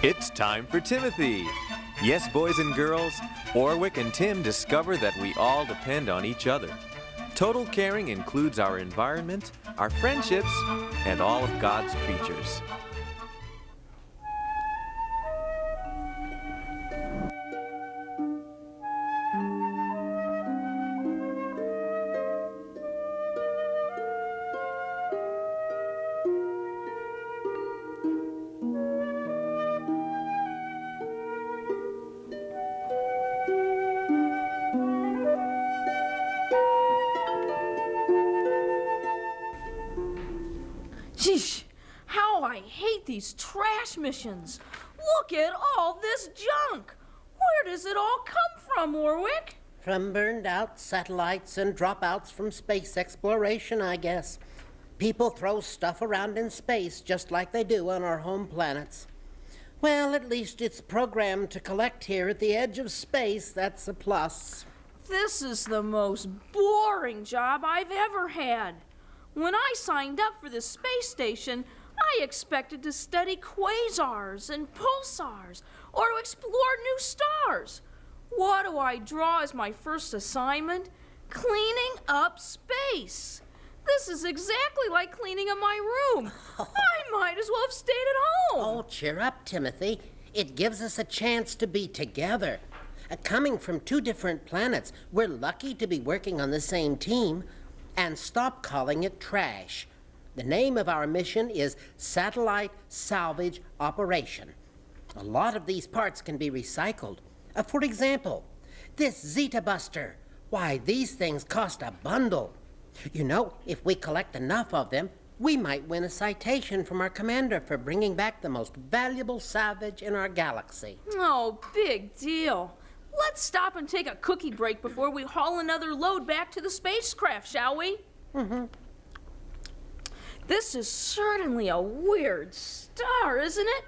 It's time for Timothy. Yes, boys and girls, Orwick and Tim discover that we all depend on each other. Total caring includes our environment, our friendships, and all of God's creatures. Sheesh, how I hate these trash missions. Look at all this junk. Where does it all come from, Orwick? From burned out satellites and dropouts from space exploration, I guess. People throw stuff around in space just like they do on our home planets. Well, at least it's programmed to collect here at the edge of space. That's a plus. This is the most boring job I've ever had. When I signed up for the space station, I expected to study quasars and pulsars or to explore new stars. What do I draw as my first assignment? Cleaning up space. This is exactly like cleaning up my room. I might as well have stayed at home. Oh, cheer up, Timothy. It gives us a chance to be together. Coming from two different planets, we're lucky to be working on the same team. And stop calling it trash. The name of our mission is Satellite Salvage Operation. A lot of these parts can be recycled. For example, this Zeta Buster. Why, these things cost a bundle. You know, if we collect enough of them, we might win a citation from our commander for bringing back the most valuable salvage in our galaxy. Oh, big deal. Let's stop and take a cookie break before we haul another load back to the spacecraft, shall we? Mm-hmm. This is certainly a weird star, isn't it?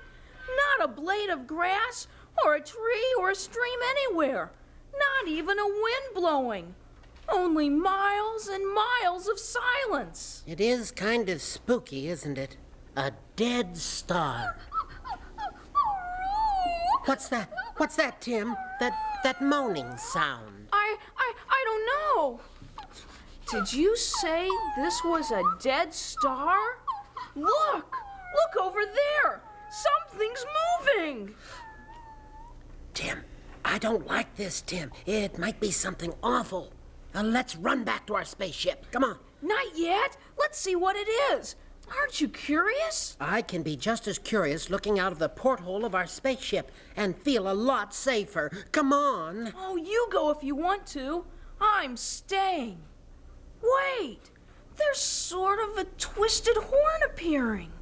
Not a blade of grass, or a tree, or a stream anywhere. Not even a wind blowing. Only miles and miles of silence. It is kind of spooky, isn't it? A dead star. What's that? What's that, Tim? That moaning sound. I don't know. Did you say this was a dead star? Look over there. Something's moving. Tim, I don't like this, Tim. It might be something awful. Let's run back to our spaceship. Come on. Not yet. Let's see what it is. Aren't you curious? I can be just as curious looking out of the porthole of our spaceship and feel a lot safer. Come on. Oh, you go if you want to. I'm staying. Wait, there's sort of a twisted horn appearing.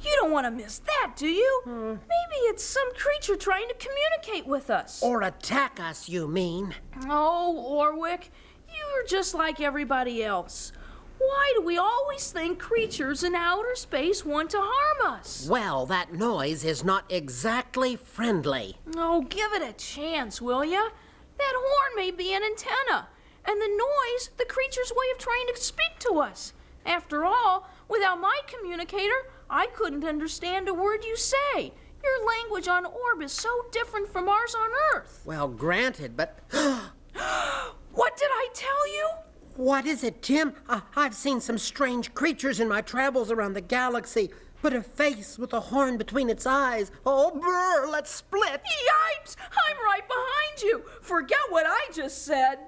You don't want to miss that, do you? Maybe it's some creature trying to communicate with us. Or attack us, you mean? Oh, Orwick, you're just like everybody else. Why do we always think creatures in outer space want to harm us? Well, that noise is not exactly friendly. Oh, give it a chance, will ya? That horn may be an antenna, and the noise, the creature's way of trying to speak to us. After all, without my communicator, I couldn't understand a word you say. Your language on Orb is so different from ours on Earth. Well, granted, but... What did I tell you? What is it, Tim? I've seen some strange creatures in my travels around the galaxy, but a face with a horn between its eyes. Oh, brr, let's split. Yipes! I'm right behind you. Forget what I just said.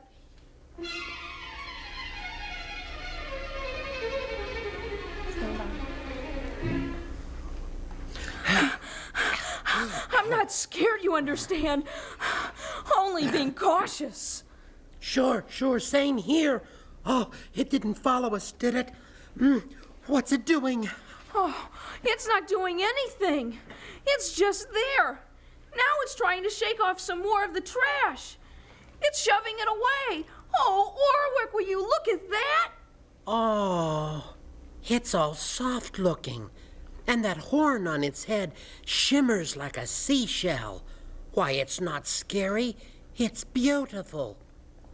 I'm not scared, you understand. Only being cautious. Sure, same here. Oh, it didn't follow us, did it? What's it doing? Oh, it's not doing anything. It's just there. Now it's trying to shake off some more of the trash. It's shoving it away. Oh, Orwick, will you look at that? Oh, it's all soft looking. And that horn on its head shimmers like a seashell. Why, it's not scary. It's beautiful.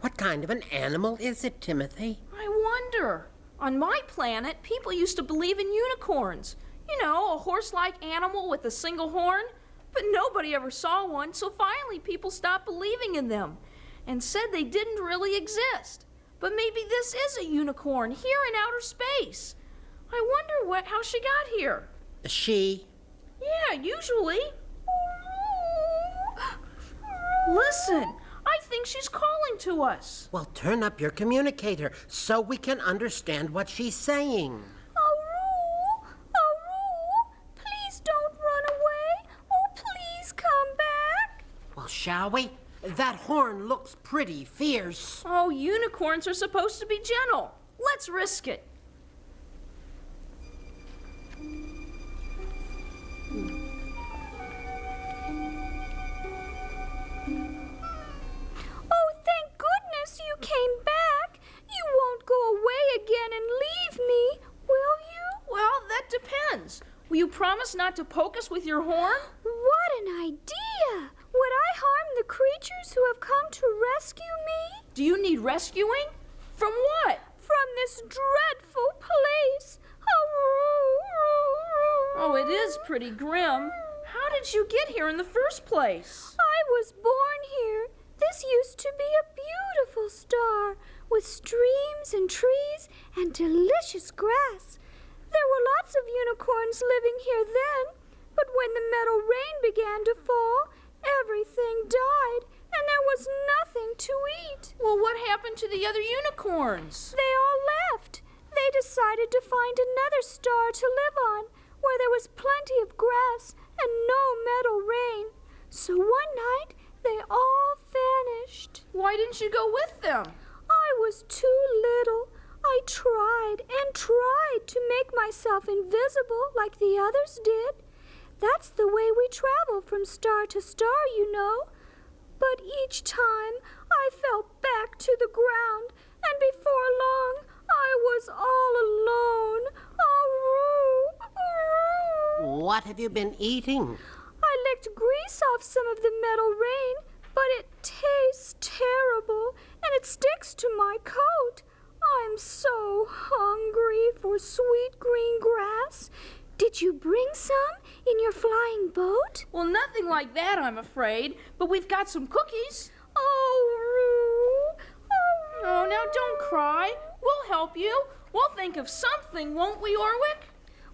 What kind of an animal is it, Timothy? I wonder. On my planet, people used to believe in unicorns. You know, a horse-like animal with a single horn. But nobody ever saw one, so finally people stopped believing in them and said they didn't really exist. But maybe this is a unicorn here in outer space. I wonder how she got here. She? Yeah, usually. Listen, I think she's calling to us. Well, turn up your communicator so we can understand what she's saying. Aroo! Aroo! Please don't run away. Oh, please come back. Well, shall we? That horn looks pretty fierce. Oh, unicorns are supposed to be gentle. Let's risk it. Oh, thank goodness you came back. You won't go away again and leave me, will you? Well, that depends. Will you promise not to poke us with your horn? What an idea! Would I harm the creatures who have come to rescue me? Do you need rescuing? From what? From this dreadful place. Oh, it is pretty grim. How did you get here in the first place? I was born here. This used to be a beautiful star with streams and trees and delicious grass. There were lots of unicorns living here then, but when the metal rain began to fall, everything died and there was nothing to eat. Well, what happened to the other unicorns? They all left. They decided to find another star to live on, where there was plenty of grass and no metal rain. So one night, they all vanished. Why didn't you go with them? I was too little. I tried and tried to make myself invisible like the others did. That's the way we travel from star to star, you know. But each time, I fell back to the ground, and before long, I was all alone. Aroo! What have you been eating? I licked grease off some of the metal rain, but it tastes terrible, and it sticks to my coat. I'm so hungry for sweet green grass. Did you bring some in your flying boat? Well, nothing like that, I'm afraid. But we've got some cookies. Oh, Roo! Oh, now don't cry. We'll help you. We'll think of something, won't we, Orwick?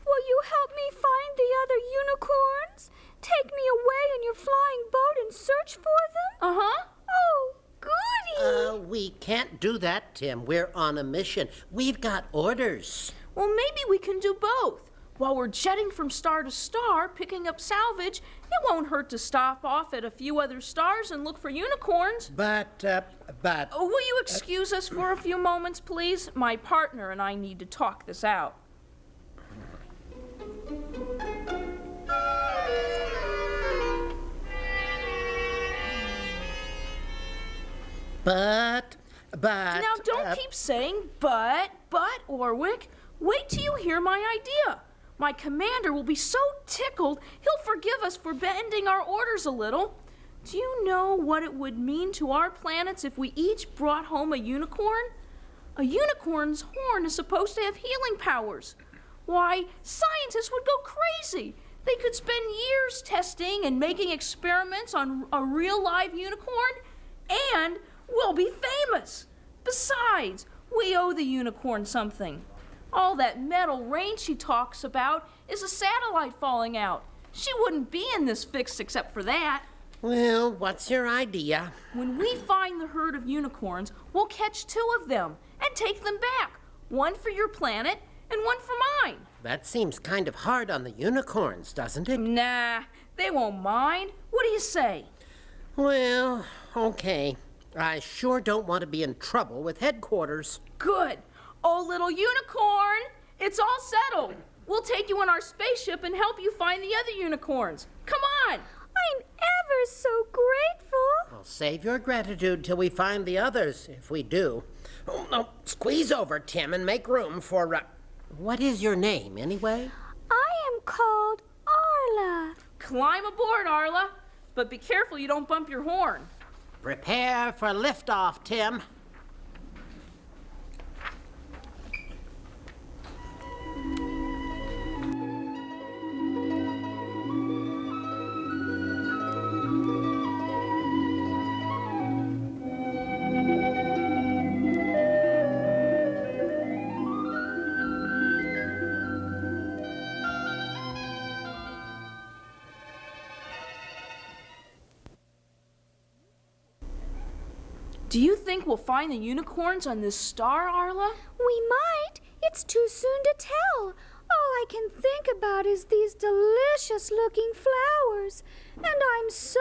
Will you help me find the other unicorns? Take me away in your flying boat and search for them? Uh-huh. Oh, goody! We can't do that, Tim. We're on a mission. We've got orders. Well, maybe we can do both. While we're jetting from star to star, picking up salvage, it won't hurt to stop off at a few other stars and look for unicorns. But Will you excuse us for a few moments, please? My partner and I need to talk this out. But, Now, don't keep saying but, Orwick. Wait till you hear my idea. My commander will be so tickled, he'll forgive us for bending our orders a little. Do you know what it would mean to our planets if we each brought home a unicorn? A unicorn's horn is supposed to have healing powers. Why, scientists would go crazy. They could spend years testing and making experiments on a real live unicorn, and we'll be famous. Besides, we owe the unicorn something. All that metal rain she talks about is a satellite falling out. She wouldn't be in this fix except for that. well, what's your idea? When we find the herd of unicorns, we'll catch 2 of them and take them back. One for your planet and one for mine. That seems kind of hard on the unicorns, doesn't it? Nah, they won't mind. What do you say? Well, okay. I sure don't want to be in trouble with headquarters. Good. Oh, little unicorn, it's all settled. We'll take you on our spaceship and help you find the other unicorns. Come on. I'm ever so grateful. I'll save your gratitude till we find the others, if we do. Oh, no, squeeze over, Tim, and make room for, what is your name, anyway? I am called Arla. Climb aboard, Arla. But be careful you don't bump your horn. Prepare for liftoff, Tim. Do you think we'll find the unicorns on this star, Arla? We might. It's too soon to tell. All I can think about is these delicious-looking flowers. And I'm so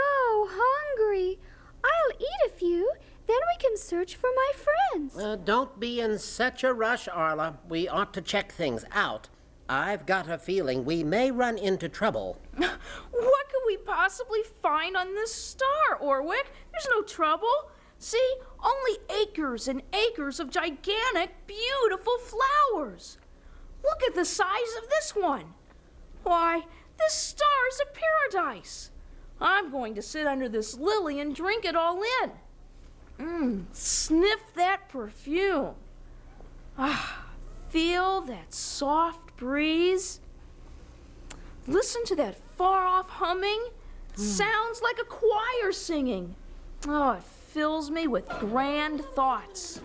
hungry. I'll eat a few, then we can search for my friends. Don't be in such a rush, Arla. We ought to check things out. I've got a feeling we may run into trouble. What could we possibly find on this star, Orwick? There's no trouble. See, only acres and acres of gigantic, beautiful flowers. Look at the size of this one. Why, this star's a paradise. I'm going to sit under this lily and drink it all in. Sniff that perfume. Feel that soft breeze. Listen to that far-off humming. Sounds like a choir singing. Oh, it fills me with grand thoughts.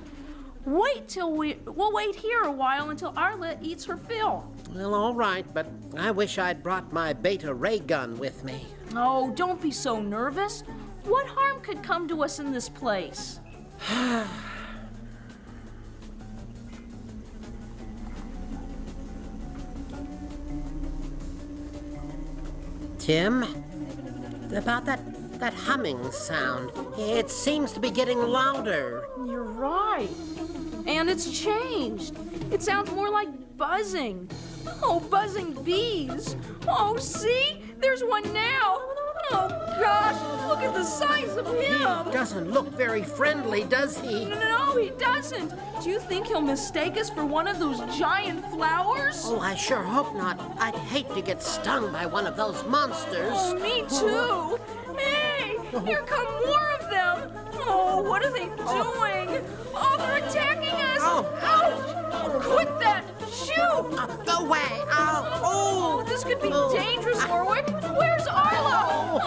We'll wait here a while until Arla eats her fill. Well, all right, but I wish I'd brought my beta ray gun with me. Oh, don't be so nervous. What harm could come to us in this place? Tim, about that humming sound. It seems to be getting louder. You're right. And it's changed. It sounds more like buzzing. Oh, buzzing bees. Oh, see? There's one now. Oh, gosh, look at the size of him. He doesn't look very friendly, does he? No, he doesn't. Do you think he'll mistake us for one of those giant flowers? Oh, I sure hope not. I'd hate to get stung by one of those monsters. Oh, me too. Hey, here come more of them. Oh, what are they doing? Oh, they're attacking us. Ouch! Quit that. Shoot. Go away. Oh, this could be dangerous, Warwick. Where's Arla?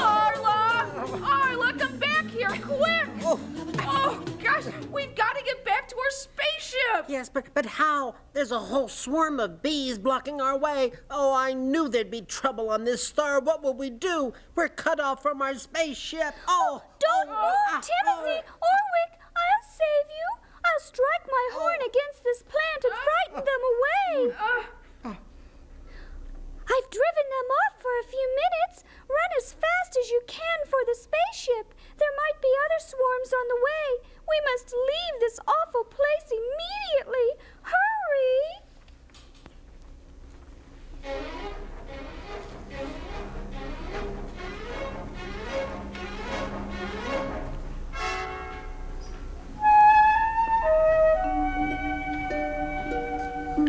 Arla, come back here, quick. Oh, gosh, we've got to get back to our spaceship. Yes, but how? There's a whole swarm of bees blocking our way. Oh, I knew there'd be trouble on this star. What will we do? We're cut off from our spaceship. Don't move, Timothy! Orwick, I'll save you. I'll strike my horn against this plant and frighten them away. I've driven them off for a few minutes. Run as fast as you can for the spaceship. There might be other swarms on the way. We must leave this awful place immediately. Hurry!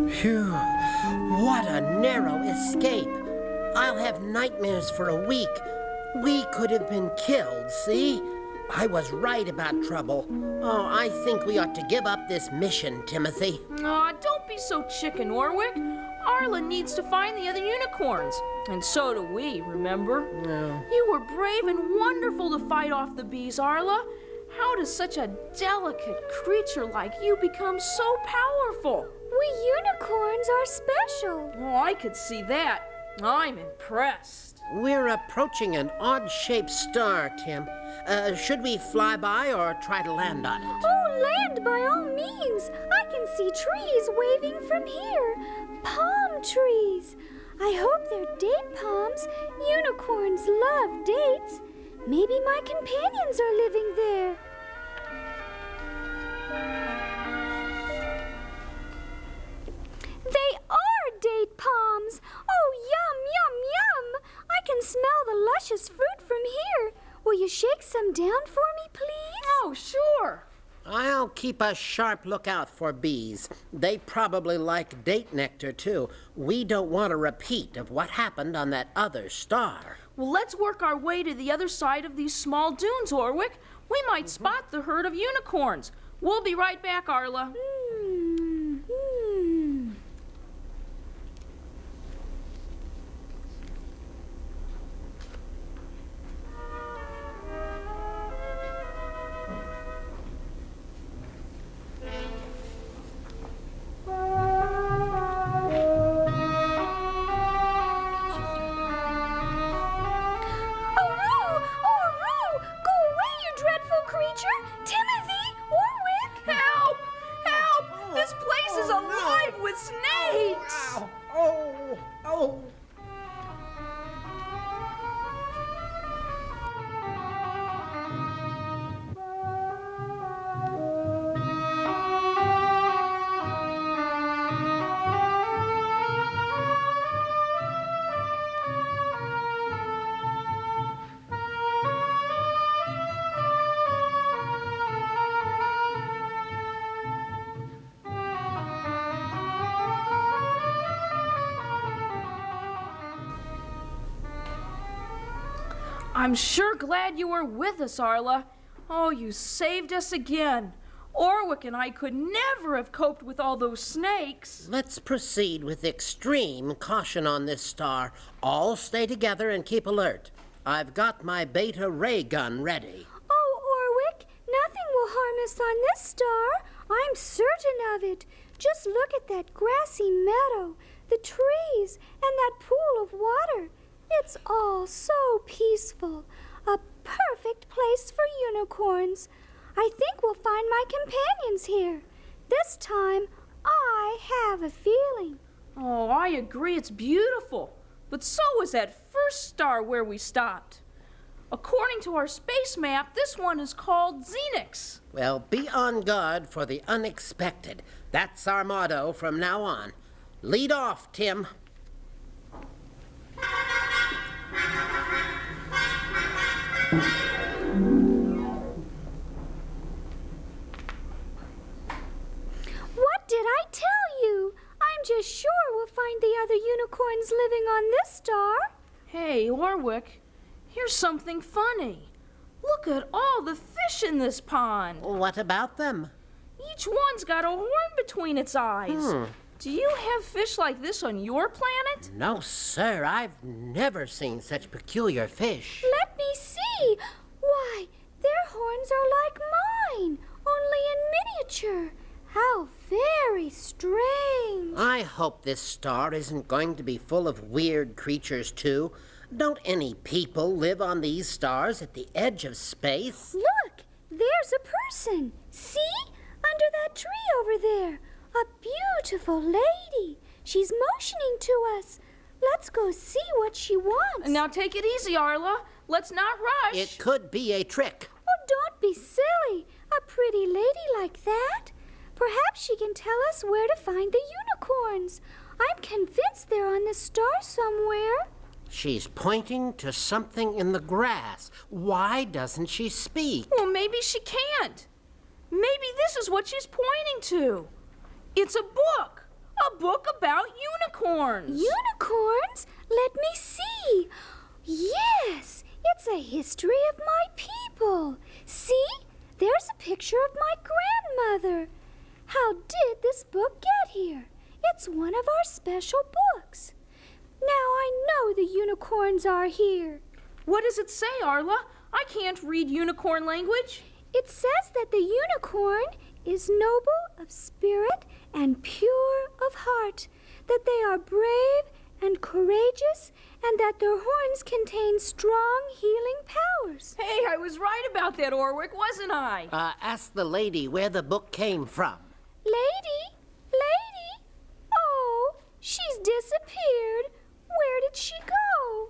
Phew, what a narrow escape. I'll have nightmares for a week. We could have been killed, see? I was right about trouble. Oh, I think we ought to give up this mission, Timothy. Aw, don't be so chicken, Orwick. Arla needs to find the other unicorns. And so do we, remember? No. You were brave and wonderful to fight off the bees, Arla. How does such a delicate creature like you become so powerful? We unicorns are special. Oh, I could see that. I'm impressed. We're approaching an odd-shaped star, Tim. Should we fly by or try to land on it? Oh, land by all means. I can see trees waving from here. Palm trees. I hope they're date palms. Unicorns love dates. Maybe my companions are living there. They are date palms. Oh, yum, yum, yum. I can smell the luscious fruit from here. Will you shake some down for me, please? Oh, sure. I'll keep a sharp lookout for bees. They probably like date nectar, too. We don't want a repeat of what happened on that other star. Well, let's work our way to the other side of these small dunes, Orwick. We might spot the herd of unicorns. We'll be right back, Arla. Timothy, I'm sure glad you were with us, Arla. Oh, you saved us again. Orwick and I could never have coped with all those snakes. Let's proceed with extreme caution on this star. All stay together and keep alert. I've got my beta ray gun ready. Oh, Orwick, nothing will harm us on this star. I'm certain of it. Just look at that grassy meadow, the trees, and that pool of water. It's all so peaceful. A perfect place for unicorns. I think we'll find my companions here. This time, I have a feeling. Oh, I agree, it's beautiful. But so was that first star where we stopped. According to our space map, this one is called Xenix. Well, be on guard for the unexpected. That's our motto from now on. Lead off, Tim. What did I tell you? I'm just sure we'll find the other unicorns living on this star. Hey, Orwick, here's something funny. Look at all the fish in this pond. What about them? Each one's got a horn between its eyes. Do you have fish like this on your planet? No, sir. I've never seen such peculiar fish. Let me see. Why, their horns are like mine, only in miniature. How very strange. I hope this star isn't going to be full of weird creatures, too. Don't any people live on these stars at the edge of space? Look, there's a person. See? Under that tree over there. A beautiful lady. She's motioning to us. Let's go see what she wants. Now take it easy, Arla. Let's not rush. It could be a trick. Oh, don't be silly. A pretty lady like that. Perhaps she can tell us where to find the unicorns. I'm convinced they're on the star somewhere. She's pointing to something in the grass. Why doesn't she speak? Well, maybe she can't. Maybe this is what she's pointing to. It's a book. A book about unicorns. Unicorns? Let me see. Yes, it's a history of my people. See? There's a picture of my grandmother. How did this book get here? It's one of our special books. Now I know the unicorns are here. What does it say, Arla? I can't read unicorn language. It says that the unicorn is noble of spirit and pure of heart, that they are brave and courageous, and that their horns contain strong healing powers. Hey, I was right about that, Orwick, wasn't I? Ask the lady where the book came from. Lady? Lady? Oh, she's disappeared. Where did she go?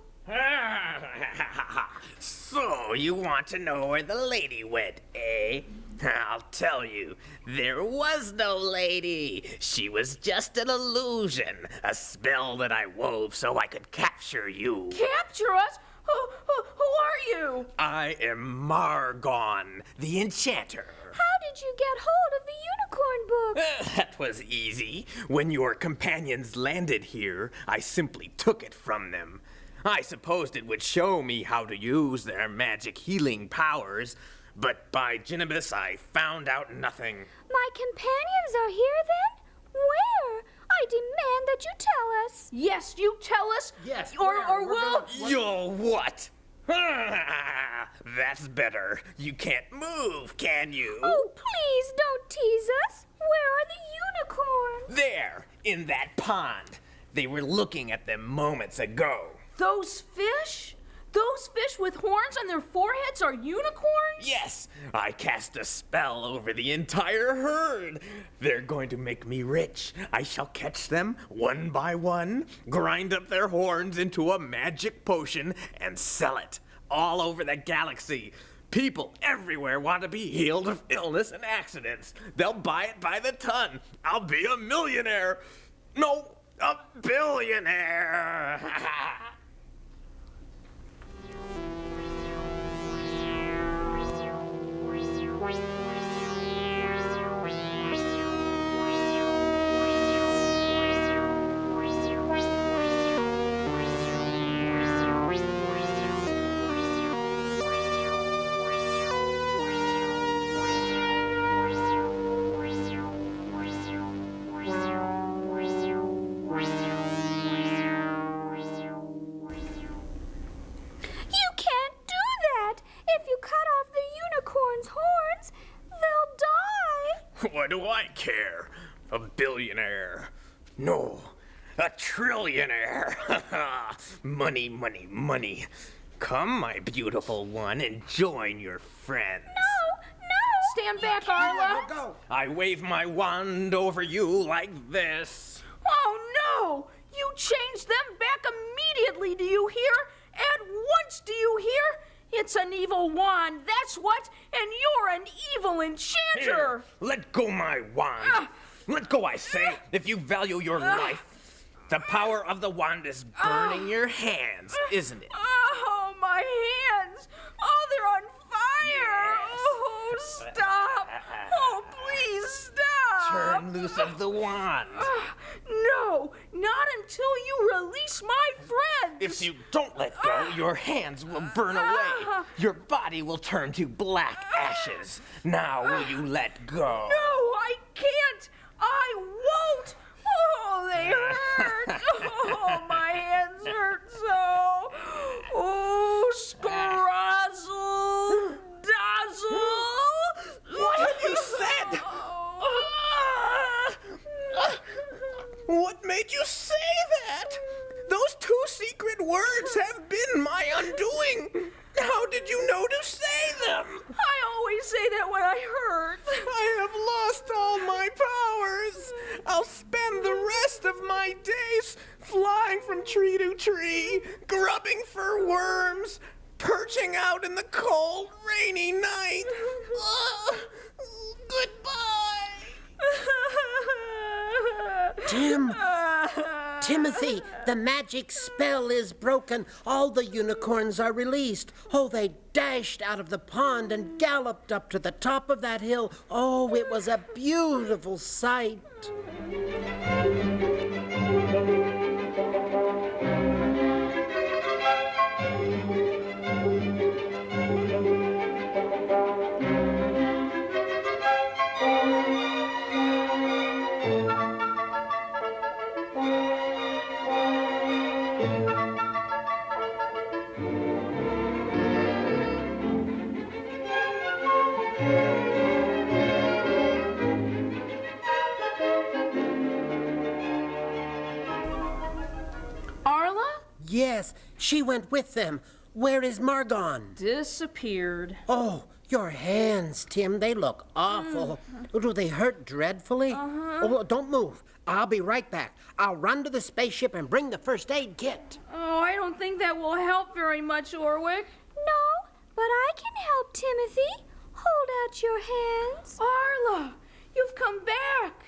So, you want to know where the lady went, eh? I'll tell you, there was no lady. She was just an illusion, a spell that I wove so I could capture you. Capture us? Who are you? I am Margon, the enchanter. How did you get hold of the unicorn book? That was easy. When your companions landed here, I simply took it from them. I supposed it would show me how to use their magic healing powers, but by Jinibus, I found out nothing. My companions are here then? Where? I demand that you tell us. Yes, you tell us. Yes, Or where? we'll... You'll what? That's better. You can't move, can you? Oh, please don't tease us. Where are the unicorns? There, in that pond. They were looking at them moments ago. Those fish? Those fish with horns on their foreheads are unicorns? Yes, I cast a spell over the entire herd. They're going to make me rich. I shall catch them one by one, grind up their horns into a magic potion, and sell it all over the galaxy. People everywhere want to be healed of illness and accidents. They'll buy it by the ton. I'll be a millionaire. No, a billionaire. What do I care? A billionaire. No, a trillionaire. Money, money, money. Come, my beautiful one, and join your friends. Stand back, Arla. Go. I wave my wand over you like this. Oh, no! You changed them back immediately, do you hear? At once, do you hear? It's an evil wand, that's what, and you're an evil enchanter! Here, let go my wand. Let go, I say, if you value your life. The power of the wand is burning your hands, isn't it? Oh, my hands! Oh, they're on fire! Yes. Oh, stop! Oh, please stop! Turn loose of the wand. No, not until you release my friends! If you don't let go, your hands will burn away. Your body will turn to black ashes. Now will you let go? No, I can't! I won't! Oh, they hurt! Oh, my hands hurt so! Oh, scrazzle, dazzle! What have you said? What made you say that? Those two secret words have been my undoing. How did you know to say them? I always say that when I hurt. I have lost all my powers. I'll spend the rest of my days flying from tree to tree, grubbing for worms, perching out in the cold, rainy night. Goodbye. Tim! Timothy, the magic spell is broken. All the unicorns are released. Oh, they dashed out of the pond and galloped up to the top of that hill. Oh, it was a beautiful sight. Arla? Yes, she went with them. Where is Margon? Disappeared. Oh, your hands, Tim, they look awful. Do they hurt dreadfully? Oh, don't move. I'll be right back. I'll run to the spaceship and bring the first aid kit. Oh, I don't think that will help very much, Orwick. No, but I can help, Timothy. Hold out your hands. Arla, you've come back.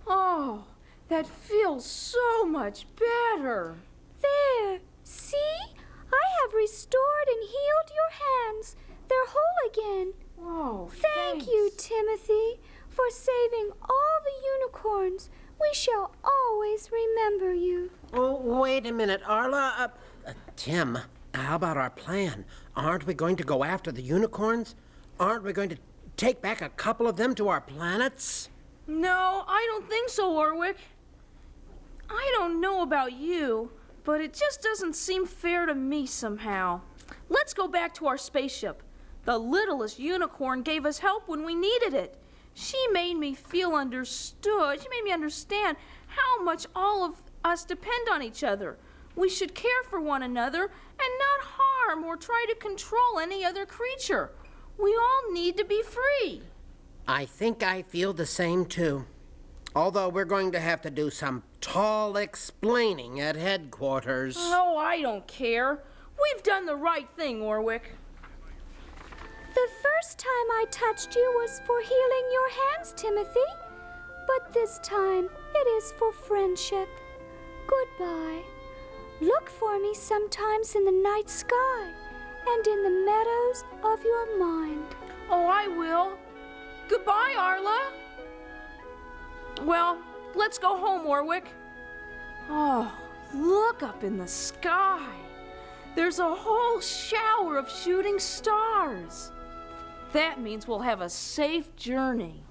Oh, that feels so much better. There. See? I have restored and healed your hands. They're whole again. Oh, Thank you, Timothy, for saving all the unicorns. We shall always remember you. Oh, wait a minute, Arla. Tim, how about our plan? Aren't we going to go after the unicorns? Aren't we going to take back a couple of them to our planets? No, I don't think so, Orwick. I don't know about you, but it just doesn't seem fair to me somehow. Let's go back to our spaceship. The Littlest Unicorn gave us help when we needed it. She made me feel understood. She made me understand how much all of us depend on each other. We should care for one another and not harm or try to control any other creature. We all need to be free. I think I feel the same too. Although we're going to have to do some tall explaining at headquarters. Oh, I don't care. We've done the right thing, Orwick. The first time I touched you was for healing your hands, Timothy. But this time it is for friendship. Goodbye. Look for me sometimes in the night sky and in the meadows of your mind. Oh, I will. Goodbye, Arla. Well, let's go home, Orwick. Oh, look up in the sky. There's a whole shower of shooting stars. That means we'll have a safe journey.